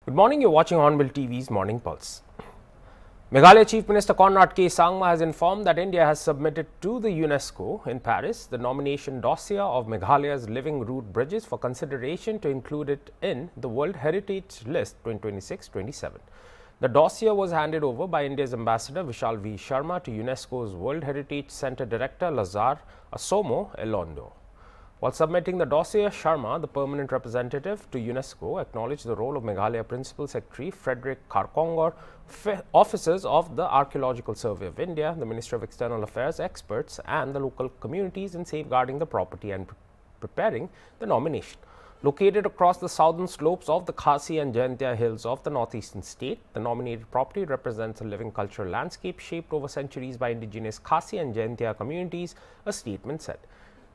Good morning, you're watching Hornbill TV's Morning Pulse. Meghalaya Chief Minister Conrad K. Sangma has informed that India has submitted to the UNESCO in Paris the nomination dossier of Meghalaya's living root bridges for consideration to include it in the World Heritage List 2026-27. The dossier was handed over by India's Ambassador Vishal V. Sharma to UNESCO's World Heritage Centre Director Lazar Asomo Elondo. While submitting the dossier, Sharma, the permanent representative to UNESCO, acknowledged the role of Meghalaya Principal Secretary Frederick Karkongor, officers of the Archaeological Survey of India, the Ministry of External Affairs, experts and the local communities in safeguarding the property and preparing the nomination. Located across the southern slopes of the Khasi and Jaintia hills of the northeastern state, the nominated property represents a living cultural landscape shaped over centuries by indigenous Khasi and Jaintia communities, a statement said.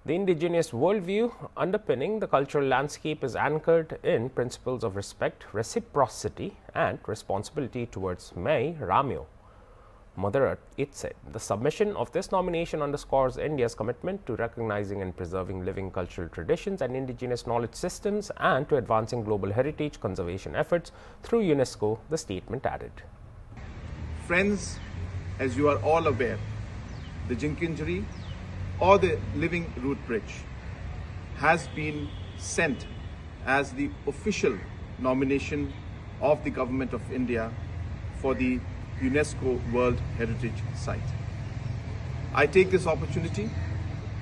The indigenous worldview underpinning the cultural landscape is anchored in principles of respect, reciprocity and responsibility towards Mai Ramyo, Mother Earth, it said. The submission of this nomination underscores India's commitment to recognizing and preserving living cultural traditions and indigenous knowledge systems and to advancing global heritage conservation efforts through UNESCO, the statement added. Friends, as you are all aware, the Jinkinjari or the living root bridge has been sent as the official nomination of the Government of India for the UNESCO World Heritage Site. I take this opportunity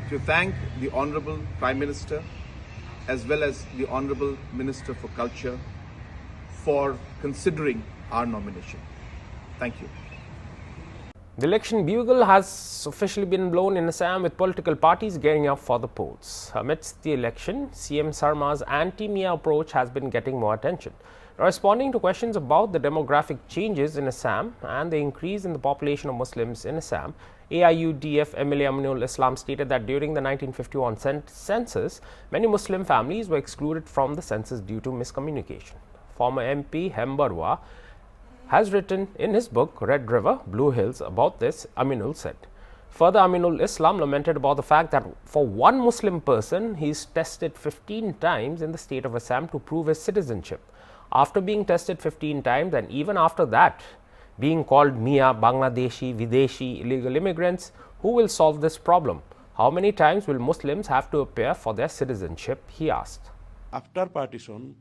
to thank the Honorable Prime Minister as well as the Honorable Minister for Culture for considering our nomination. Thank you. The election bugle has officially been blown in Assam, with political parties gearing up for the polls. Amidst the election, CM Sarma's anti-Mia approach has been getting more attention. Responding to questions about the demographic changes in Assam and the increase in the population of Muslims in Assam, AIUDF MLA Aminul Islam stated that during the 1951 census, many Muslim families were excluded from the census due to miscommunication. Former MP Hembarwa has written in his book Red River, Blue Hills about this, Aminul said. Further, Aminul Islam lamented about the fact that for one Muslim person, he is tested 15 times in the state of Assam to prove his citizenship. After being tested 15 times and even after that, being called Mia, Bangladeshi, Videshi, illegal immigrants, who will solve this problem? How many times will Muslims have to appear for their citizenship, he asked. After partition,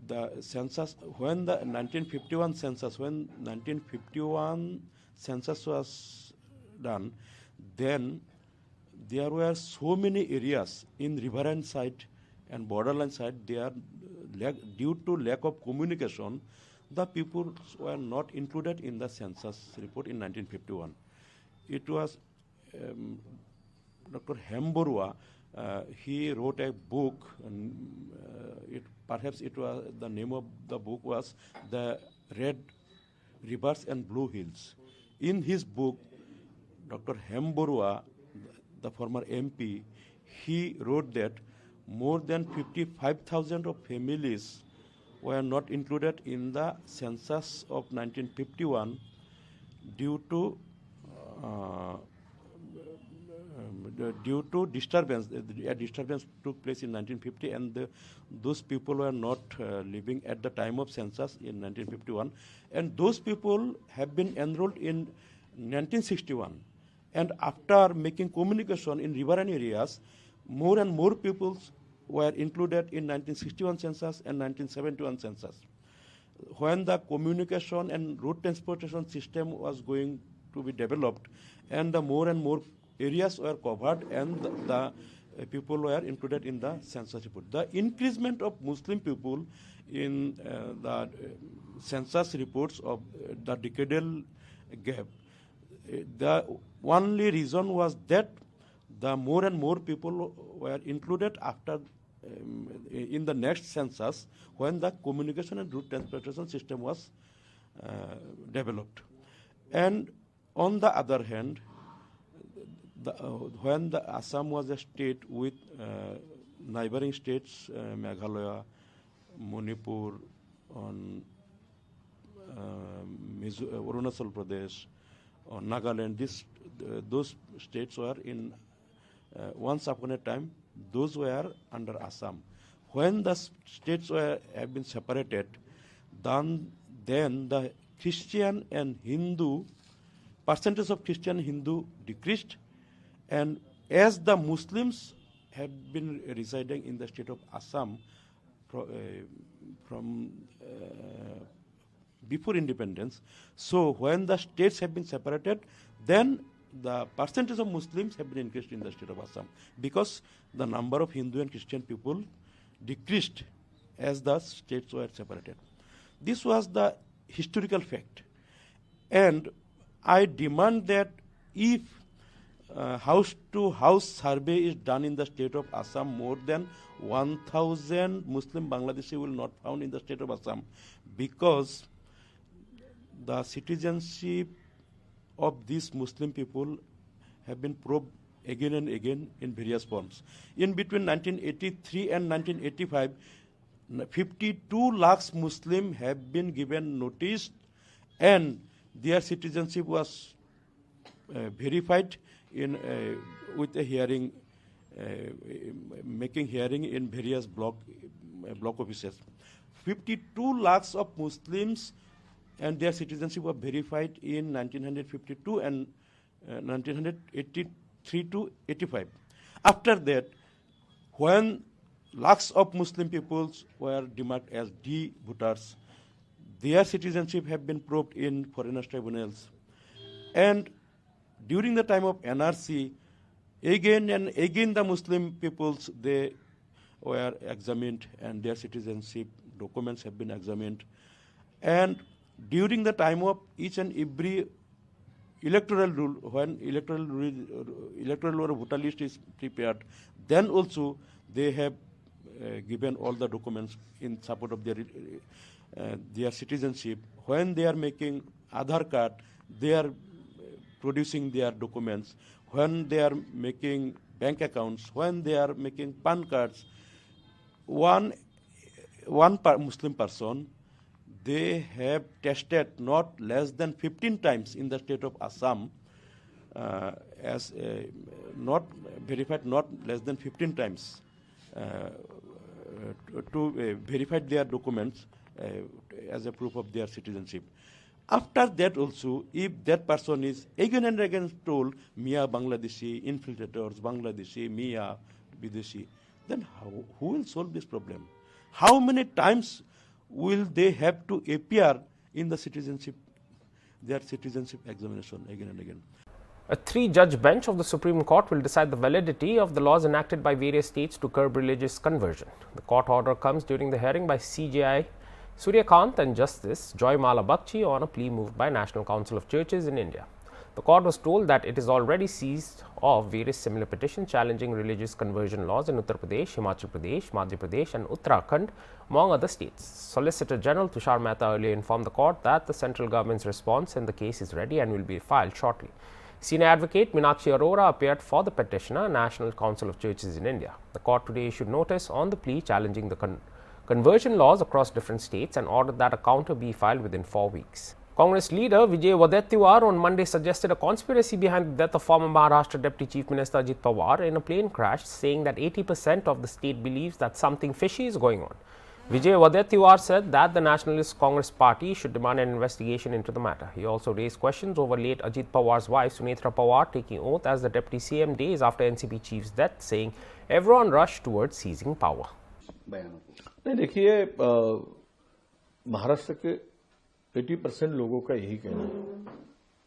the census, when the 1951 census was done, then there were so many areas in riverine side and borderline side, due to lack of communication, the people were not included in the census report in 1951. It was Dr. Hemborua, he wrote a book, and perhaps it was the name of the book was The Red Rivers and Blue Hills. In his book, Dr. Hemborua, the former MP, he wrote that more than 55,000 of families were not included in the census of 1951 due to disturbance. A disturbance took place in 1950, and those people were not living at the time of census in 1951. And those people have been enrolled in 1961. And after making communication in riverine areas, more and more people were included in 1961 census and 1971 census. When the communication and road transportation system was going to be developed, and the more and more areas were covered, and the people were included in the census report. The increasement of Muslim people in the census reports of the decadal gap, the only reason was that the more and more people were included after in the next census, when the communication and route transportation system was developed. And on the other hand, when the Assam was a state with neighboring states, Meghalaya, Manipur, Arunachal Pradesh, or Nagaland, those states were in, once upon a time, those were under Assam. When the states have been separated, then the Christian and Hindu percentage of Christian and Hindu decreased, and as the Muslims had been residing in the state of Assam from before independence, so when the states have been separated, then the percentage of Muslims have been increased in the state of Assam, because the number of Hindu and Christian people decreased as the states were separated. This was the historical fact, and I demand that if house-to-house survey is done in the state of Assam, more than 1,000 Muslim Bangladeshi will not found in the state of Assam, because the citizenship of these Muslim people have been probed again and again in various forms. In between 1983 and 1985, 52 lakhs Muslim have been given notice, and their citizenship was verified in with a hearing, making hearing in various block offices. 52 lakhs of Muslims and their citizenship were verified in 1952 and 1983 to 85. After that, when lakhs of Muslim peoples were demarked as D-voters, their citizenship have been probed in foreigners tribunals. And during the time of NRC, again and again the Muslim peoples, they were examined and their citizenship documents have been examined. And during the time of each and every electoral rule, when electoral or voter list is prepared, then also they have given all the documents in support of their citizenship. When they are making Aadhaar card, they are producing their documents. When they are making bank accounts, when they are making PAN cards, one Muslim person, they have tested not less than 15 times in the state of Assam, not verified not less than 15 times to verify their documents as a proof of their citizenship. After that also, if that person is again and again told, Mia Bangladeshi, infiltrators, Bangladeshi, Mia Bideshi, then who will solve this problem? How many times will they have to appear in the their citizenship examination again and again? A 3-judge bench of the Supreme Court will decide the validity of the laws enacted by various states to curb religious conversion. The court order comes during the hearing by CJI Suryakant and Justice Joymala Bakshi on a plea moved by National Council of Churches in India. The court was told that it is already seized of various similar petitions challenging religious conversion laws in Uttar Pradesh, Himachal Pradesh, Madhya Pradesh and Uttarakhand, among other states. Solicitor General Tushar Mehta earlier informed the court that the central government's response in the case is ready and will be filed shortly. Senior advocate Meenakshi Arora appeared for the petitioner, National Council of Churches in India. The court today issued notice on the plea challenging the conversion laws across different states and ordered that a counter be filed within 4 weeks. Congress leader Vijay Wadettiwar on Monday suggested a conspiracy behind the death of former Maharashtra Deputy Chief Minister Ajit Pawar in a plane crash, saying that 80% of the state believes that something fishy is going on. Vijay Wadettiwar said that the Nationalist Congress Party should demand an investigation into the matter. He also raised questions over late Ajit Pawar's wife Sunetra Pawar taking oath as the Deputy CM days after NCP chief's death, saying everyone rushed towards seizing power. नहीं, देखिए, महाराष्ट्र के 80% लोगों का यही कहना है,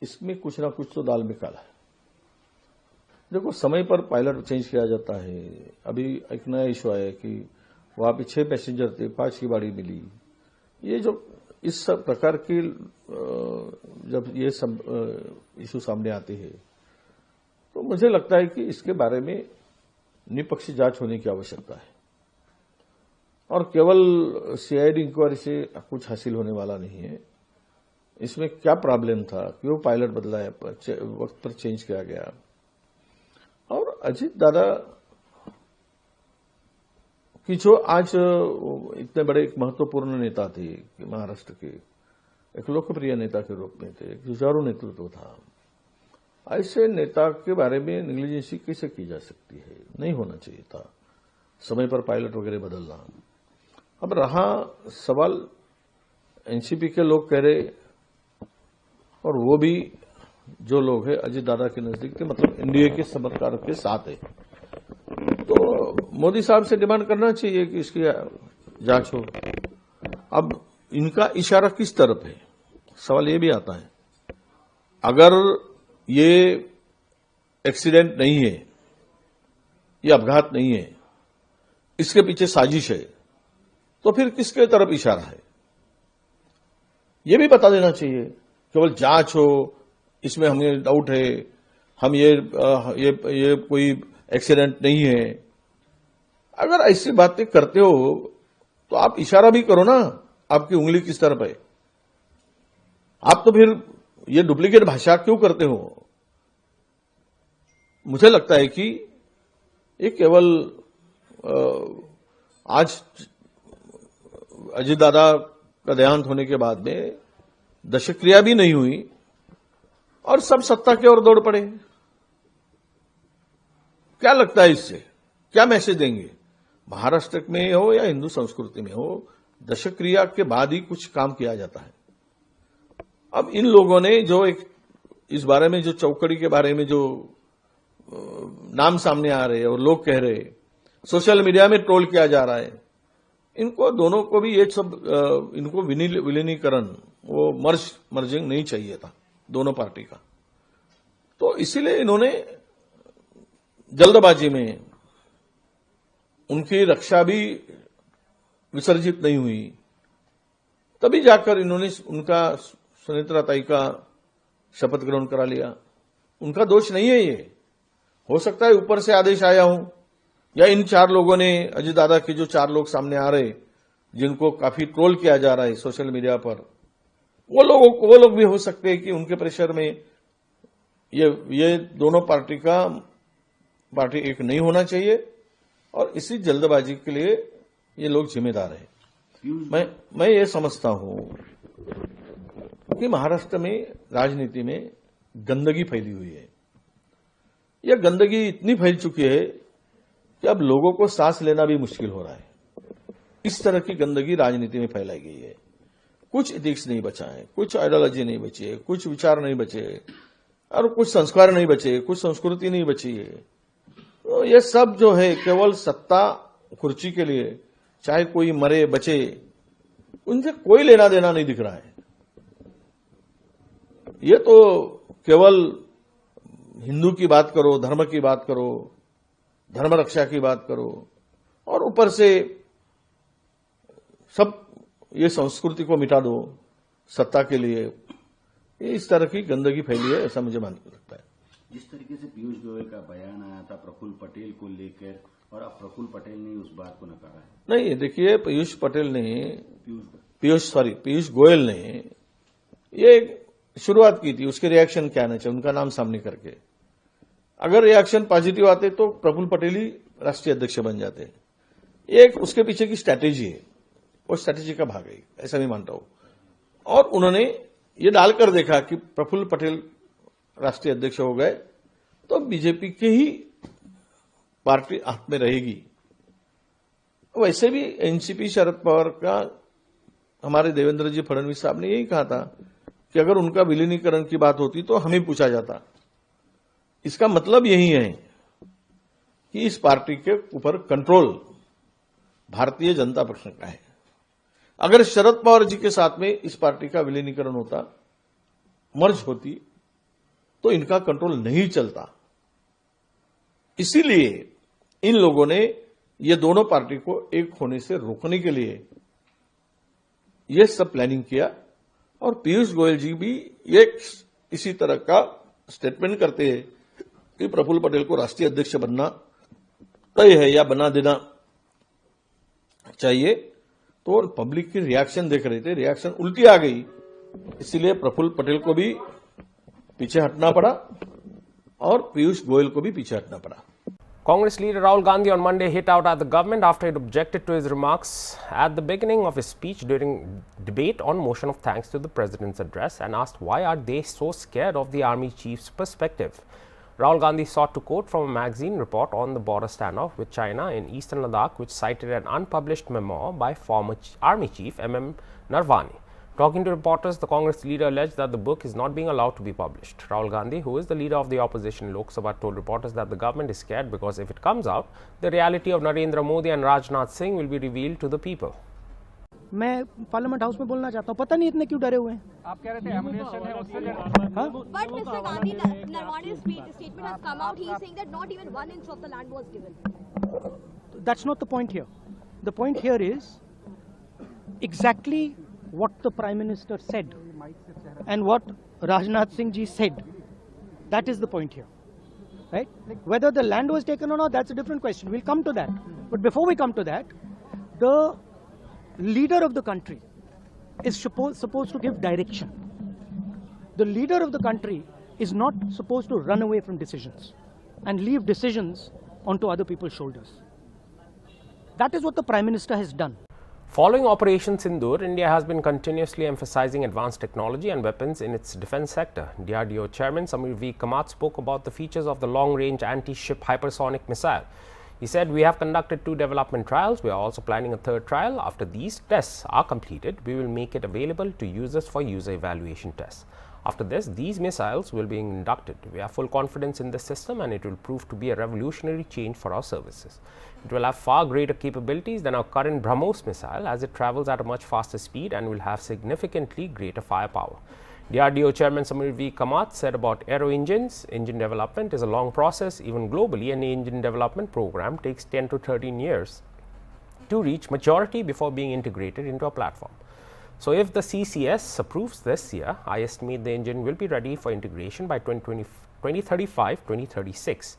इसमें कुछ ना कुछ तो दाल में काला है। देखो, समय पर पायलट चेंज किया जाता है। अभी एक नया इशू आया कि वहां पे 6 पैसेंजर थे, 5 की बाड़ी मिली। ये जो इस सब प्रकार की जब ये सब इशू सामने आते हैं, तो मुझे लगता है कि इसके बारे में निष्पक्ष जांच होने की आवश्यकता है और केवल सीआईडी इंक्वायरी से कुछ हासिल होने वाला नहीं है। इसमें क्या प्रॉब्लम था, क्यों पायलट बदलाया, वक्त पर चेंज किया गया। और अजीत दादा कि जो आज इतने बड़े एक महत्वपूर्ण नेता थे महाराष्ट्र के, एक लोकप्रिय नेता के रूप में थे, एक जुझारू नेतृत्व था, ऐसे नेता के बारे में नेग्लिजेंसी कैसे की जा सकती है? नहीं होना चाहिए था समय पर पायलट वगैरह बदलना। अब रहा सवाल एनसीपी के लोग कह रहे, और वो भी जो लोग हैं अजीत दादा के नजदीक थे, मतलब एनडीए के समर्थकों के साथ है, तो मोदी साहब से डिमांड करना चाहिए कि इसकी जांच हो। अब इनका इशारा किस तरफ है, सवाल ये भी आता है। अगर ये एक्सीडेंट नहीं है, ये अपघात नहीं है, इसके पीछे साजिश है, तो फिर किसके तरफ इशारा है, ये भी बता देना चाहिए। केवल जांच हो, इसमें हमें डाउट है, हम ये कोई एक्सीडेंट नहीं है। अगर ऐसी बातें करते हो तो आप इशारा भी करो ना, आपकी उंगली किस तरफ है। आप तो फिर ये डुप्लीकेट भाषा क्यों करते हो? मुझे लगता है कि ये केवल आज अजीत दादा का देहांत होने के बाद में दशक्रिया भी नहीं हुई और सब सत्ता की ओर दौड़ पड़े। क्या लगता है इससे क्या मैसेज देंगे? महाराष्ट्र में हो या हिंदू संस्कृति में हो, दशक्रिया के बाद ही कुछ काम किया जाता है। अब इन लोगों ने जो एक इस बारे में, जो चौकड़ी के बारे में जो नाम सामने आ रहे हैं और लोग कह रहे, सोशल मीडिया में ट्रोल किया जा रहा है, इनको दोनों को भी ये सब इनको विलीनीकरण, वो मर्जिंग नहीं चाहिए था दोनों पार्टी का। तो इसीलिए इन्होंने जल्दबाजी में, उनकी रक्षा भी विसर्जित नहीं हुई, तभी जाकर इन्होंने उनका सुनेत्रा ताई का शपथ ग्रहण करा लिया। उनका दोष नहीं है ये। हो सकता है ऊपर से आदेश आया हो, या इन चार लोगों ने, अजीत दादा के जो चार लोग सामने आ रहे, जिनको काफी ट्रोल किया जा रहा है सोशल मीडिया पर, वो लोग भी हो सकते हैं कि उनके प्रेशर में ये दोनों पार्टी एक नहीं होना चाहिए, और इसी जल्दबाजी के लिए ये लोग जिम्मेदार हैं। मैं ये समझता हूं कि महाराष्ट्र में राजनीति में गंदगी फैली हुई है। यह गंदगी इतनी फैल चुकी है कि अब लोगों को सांस लेना भी मुश्किल हो रहा है। इस तरह की गंदगी राजनीति में फैलाई गई है। कुछ एथिक्स नहीं बचा है, कुछ आइडियोलॉजी नहीं बची है, कुछ विचार नहीं बचे, और कुछ संस्कार नहीं बचे, कुछ संस्कृति नहीं बची है। तो ये सब जो है केवल सत्ता कुर्सी के लिए, चाहे कोई मरे बचे, उनसे कोई लेना देना नहीं दिख रहा है। ये तो केवल हिंदू की बात करो, धर्म की बात करो, धर्म रक्षा की बात करो, और ऊपर से सब ये संस्कृति को मिटा दो सत्ता के लिए। इस तरह की गंदगी फैली है, ऐसा मुझे लगता है। जिस तरीके से पीयूष गोयल का बयान आया था प्रफुल्ल पटेल को लेकर, और अब प्रफुल्ल पटेल ने उस बात को नकारा है। नहीं, देखिए, पीयूष गोयल ने ये शुरुआत की थी, उसके रिएक्शन क्या आना चाहिए, उनका नाम सामने करके। अगर रिएक्शन पॉजिटिव आते तो प्रफुल्ल पटेल ही राष्ट्रीय अध्यक्ष बन जाते। एक उसके पीछे की स्ट्रैटेजी है, वो स्ट्रैटेजी का भाग है, ऐसा मैं मानता हूं। और उन्होंने ये डालकर देखा कि प्रफुल्ल पटेल राष्ट्रीय अध्यक्ष हो गए तो बीजेपी की ही पार्टी हाथ में रहेगी। वैसे भी एनसीपी शरद पवार का, हमारे देवेंद्र जी फडणवीस साहब ने यही कहा था कि अगर उनका विलीनीकरण की बात होती तो हमें पूछा जाता। इसका मतलब यही है कि इस पार्टी के ऊपर कंट्रोल भारतीय जनता पक्ष का है। अगर शरद पवार जी के साथ में इस पार्टी का विलीनीकरण होता, मर्ज होती, तो इनका कंट्रोल नहीं चलता। इसीलिए इन लोगों ने ये दोनों पार्टी को एक होने से रोकने के लिए ये सब प्लानिंग किया। और पीयूष गोयल जी भी एक इसी तरह का स्टेटमेंट करते हैं कि प्रफुल्ल पटेल को राष्ट्रीय अध्यक्ष बनना तय है या बना देना चाहिए। तो पब्लिक की रिएक्शन देख रहे थे, रिएक्शन उल्टी आ गई, इसलिए प्रफुल्ल पटेल को भी पीछे हटना पड़ा और पीयूष गोयल को भी पीछे हटना पड़ा। Congress leader Rahul Gandhi on Monday hit out at the government after it objected to his remarks at the beginning of his speech during debate on motion of thanks to the president's address, and asked why are they so scared of the army chief's perspective. Rahul Gandhi sought to quote from a magazine report on the border standoff with China in eastern Ladakh, which cited an unpublished memoir by former Army Chief M.M. Narvani. Talking to reporters, the Congress leader alleged that the book is not being allowed to be published. Rahul Gandhi, who is the leader of the opposition in Lok Sabha, told reporters that the government is scared because if it comes out, the reality of Narendra Modi and Rajnath Singh will be revealed to the people. मैं parliament house में बोलना चाहता हूँ, पता नहीं इतने क्यों डरे हुए हैं। आप कह रहे थे एमुनेशन है उससे हाँ? But Mr. Gandhi, Narwane's statement has come out. He is saying that not even 1 inch of the land was given. That's not the point here. The point here is exactly what the Prime Minister said and what Rajnath Singh ji said. That is the point here, right? Whether the land was taken or not, that's a different question. We'll come to that. But before we come to that, the leader of the country is supposed to give direction. The leader of the country is not supposed to run away from decisions and leave decisions onto other people's shoulders. That is what the Prime Minister has done. Following Operation Sindoor, India has been continuously emphasizing advanced technology and weapons in its defense sector. DRDO Chairman Samir V. Kamath spoke about the features of the long-range anti-ship hypersonic missile. He said, "We have conducted 2 development trials. We are also planning a 3rd trial. After these tests are completed, we will make it available to users for user evaluation tests. After this, these missiles will be inducted. We have full confidence in this system and it will prove to be a revolutionary change for our services. It will have far greater capabilities than our current BrahMos missile as it travels at a much faster speed and will have significantly greater firepower." DRDO Chairman Samir V. Kamath said about aero engines, engine development is a long process. Even globally, an engine development program takes 10 to 13 years to reach maturity before being integrated into a platform. So if the CCS approves this year, I estimate the engine will be ready for integration by 2035-2036.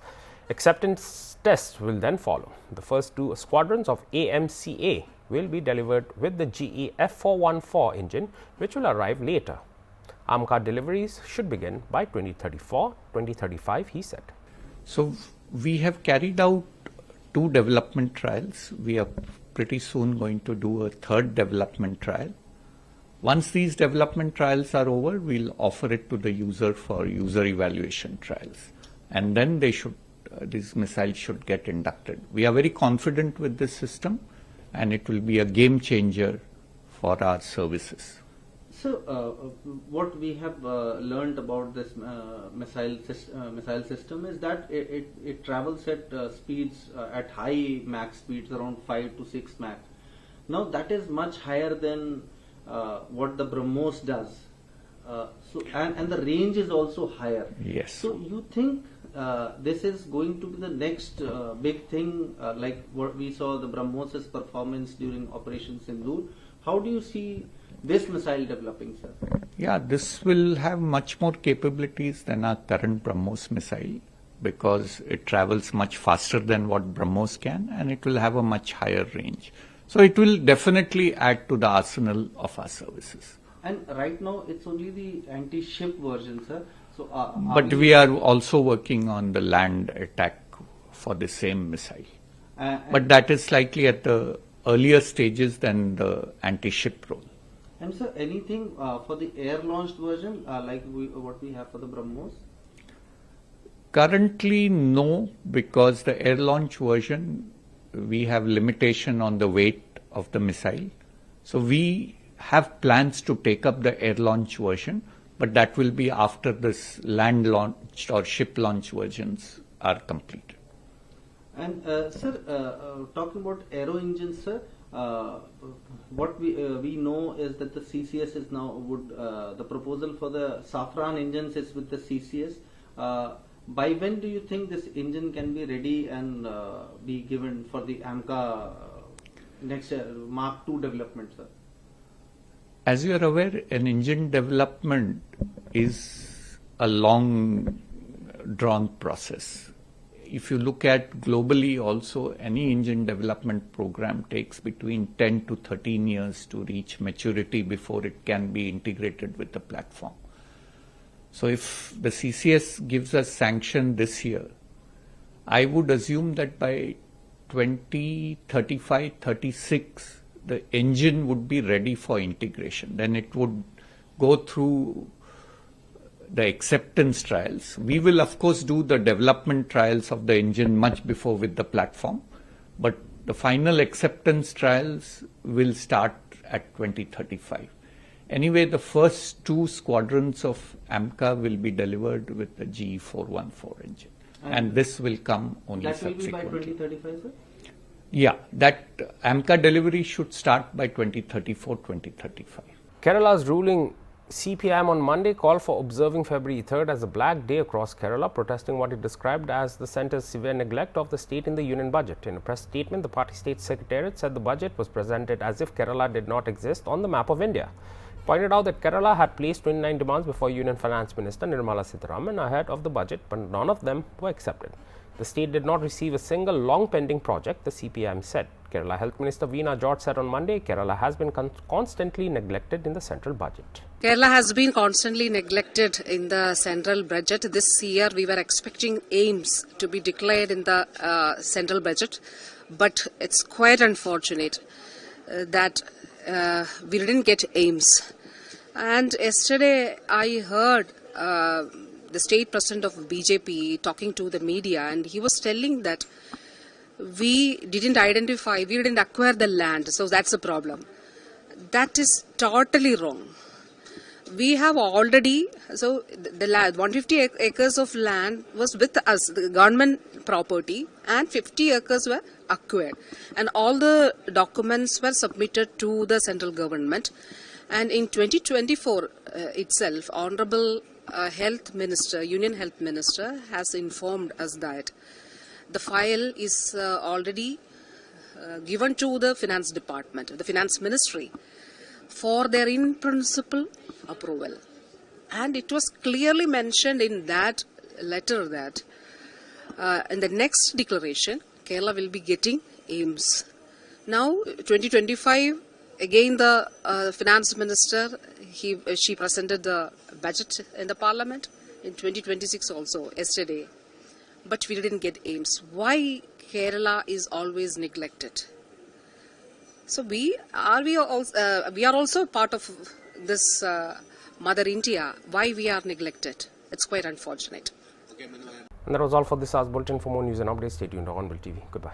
Acceptance tests will then follow. The first 2 squadrons of AMCA will be delivered with the GE F414 engine, which will arrive later. AMCA deliveries should begin by 2034-2035, he said. So we have carried out 2 development trials. We are pretty soon going to do a 3rd development trial. Once these development trials are over, we'll offer it to the user for user evaluation trials. And then these missiles should get inducted. We are very confident with this system and it will be a game changer for our services. So, what we have learned about this missile system is that it travels at speeds at high Mach speeds, around 5 to 6 Mach. Now that is much higher than what the BrahMos does. And the range is also higher. Yes. So you think this is going to be the next big thing, like what we saw the BrahMos' performance during Operation Sindoor? How do you see this missile developing, sir? Yeah, this will have much more capabilities than our current BrahMos missile because it travels much faster than what BrahMos can and it will have a much higher range. So it will definitely add to the arsenal of our services. And right now it's only the anti-ship version, sir. So, but we are also working on the land attack for the same missile. But that is slightly at the earlier stages than the anti-ship role. And sir, anything for the air-launched version, like what we have for the BrahMos? Currently, no, because the air-launch version, we have limitation on the weight of the missile. So we have plans to take up the air-launch version, but that will be after this land-launched or ship-launch versions are completed. And sir, talking about aero engines, sir, what we know is that the CCS is now the proposal for the Safran engines is with the CCS. By when do you think this engine can be ready and be given for the AMCA next Mark II development, sir? As you are aware, an engine development is a long drawn process. If you look at globally also, any engine development program takes between 10 to 13 years to reach maturity before it can be integrated with the platform. So if the CCS gives us sanction this year, I would assume that by 2035-36, the engine would be ready for integration. Then it would go through the acceptance trials. We will of course do the development trials of the engine much before with the platform, but the final acceptance trials will start at 2035. Anyway, the first 2 squadrons of AMCA will be delivered with the GE414 engine. And this will come only subsequently. That will be by 2035, sir? Yeah, that AMCA delivery should start by 2034-2035. Kerala's ruling CPIM on Monday called for observing February 3rd as a black day across Kerala, protesting what it described as the centre's severe neglect of the state in the union budget. In a press statement, the party state secretariat said the budget was presented as if Kerala did not exist on the map of India. It pointed out that Kerala had placed 29 demands before Union Finance Minister Nirmala Sitharaman ahead of the budget, but none of them were accepted. The state did not receive a single long pending project, the CPIM said. Kerala Health Minister Veena George said on Monday, Kerala has been constantly neglected in the central budget. Kerala has been constantly neglected in the central budget. This year we were expecting aims to be declared in the central budget, but it's quite unfortunate that we didn't get aims. And yesterday I heard the state president of BJP talking to the media, and he was telling that we didn't acquire the land, so that's a problem. That is totally wrong. We have already, so the land, 150 acres of land was with us, the government property, and 50 acres were acquired. And all the documents were submitted to the central government. And in 2024 itself, Honorable Union Health Minister has informed us that the file is already given to the Finance Department, the Finance Ministry, for their in-principle approval. And it was clearly mentioned in that letter that in the next declaration, Kerala will be getting aims. Now, 2025, again the Finance Minister, she presented the budget in the Parliament. In 2026 also, yesterday. But we didn't get aims. Why Kerala is always neglected? So we are also part of this Mother India. Why we are neglected? It's quite unfortunate. And that was all for this hour's bulletin. For more news and updates, stay tuned to HornbillTV. Goodbye.